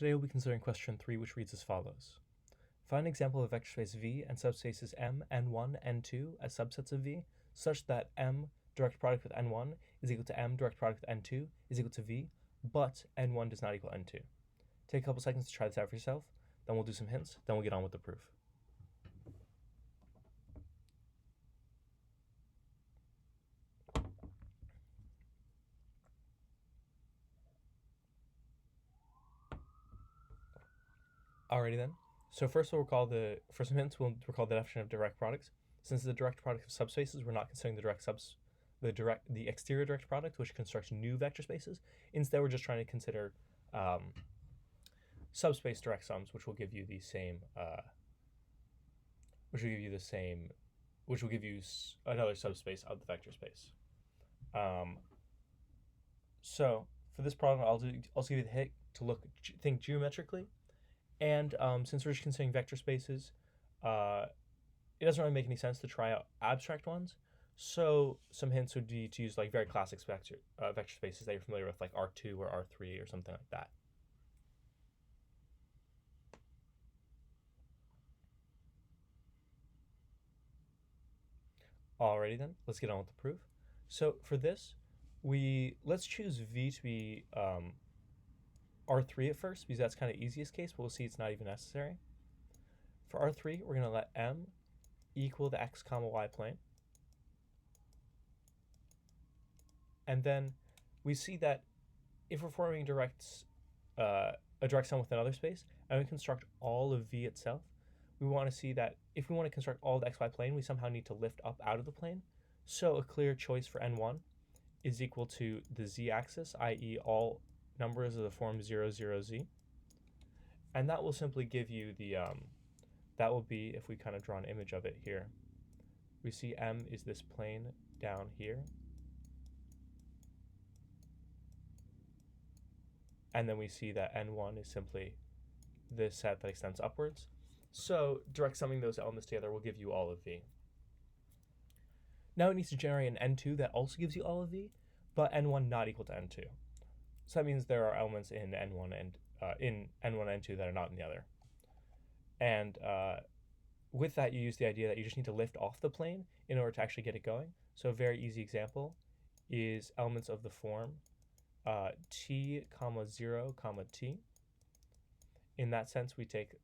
Today we'll be considering question 3, which reads as follows. Find an example of a vector space V and subspaces M, N1, N2 as subsets of V, such that M direct product with N1 is equal to M direct product with N2 is equal to V, but N1 does not equal N2. Take a couple seconds to try this out for yourself, then we'll do some hints, then we'll get on with the proof. Alrighty then. So first for some hints, we'll recall the definition of direct products. Since the direct product of subspaces, we're not considering the exterior direct product, which constructs new vector spaces. Instead, we're just trying to consider subspace direct sums, which will give you another subspace of the vector space. So for this problem, I'll also give you the hint to think geometrically. And since we're just considering vector spaces, it doesn't really make any sense to try out abstract ones. So some hints would be to use like very classic vector spaces that you're familiar with, like R2 or R3 or something like that. Alrighty then, let's get on with the proof. So for this, let's choose V to be R3 at first, because that's kind of easiest case, but we'll see it's not even necessary. For R3, we're going to let M equal the x comma y plane. And then we see that if we're forming a direct sum with another space, and we construct all of V itself, we want to see that if we want to construct all the xy plane, we somehow need to lift up out of the plane. So a clear choice for N1 is equal to the z-axis, i.e. all numbers of the form 0, 0, z. And that will simply give you that will be, if we kind of draw an image of it here, we see M is this plane down here. And then we see that N1 is simply this set that extends upwards. So direct summing those elements together will give you all of V. Now it needs to generate an N2 that also gives you all of V, but N1 not equal to N2. So that means there are elements in N1 and N2 that are not in the other. And with that, you use the idea that you just need to lift off the plane in order to actually get it going. So a very easy example is elements of the form t, 0, t. In that sense, we take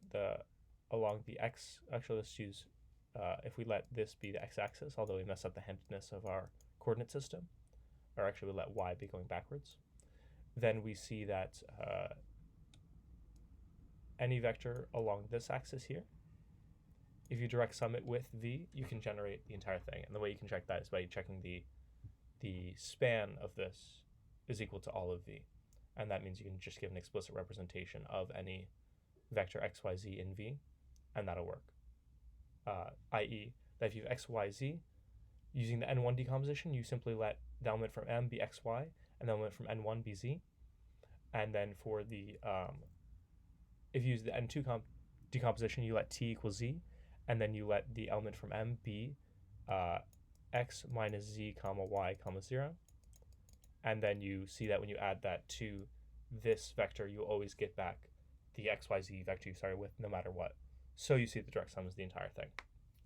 along the x, actually let's use, if we let this be the x-axis, although we mess up the handedness of our coordinate system, or actually we let y be going backwards, then we see that any vector along this axis here, if you direct sum it with V, you can generate the entire thing. And the way you can check that is by checking the span of this is equal to all of V. And that means you can just give an explicit representation of any vector x, y, z in V, and that'll work. I.e. that if you have x, y, z, using the N1 decomposition, you simply let the element from M be x, y, and the element from N1 be z. And then for the, if you use the N2 decomposition, you let t equal z, and then you let the element from M be x minus z comma y comma 0. And then you see that when you add that to this vector, you always get back the xyz vector you started with no matter what. So you see the direct sum is the entire thing.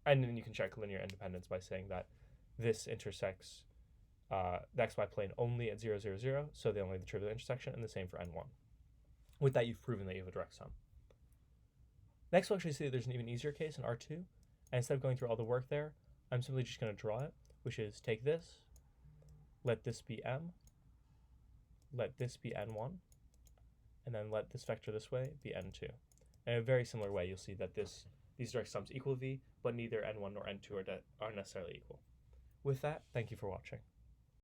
And then you can check linear independence by saying that this intersects the xy plane only at 0, 0, 0, so they only have the trivial intersection, and the same for N1. With that, you've proven that you have a direct sum. Next, we'll actually see that there's an even easier case in R2, and instead of going through all the work there, I'm simply just going to draw it, which is take this, let this be M, let this be N1, and then let this vector this way be N2. In a very similar way, you'll see that these direct sums equal V, but neither N1 nor N2 are necessarily equal. With that, thank you for watching.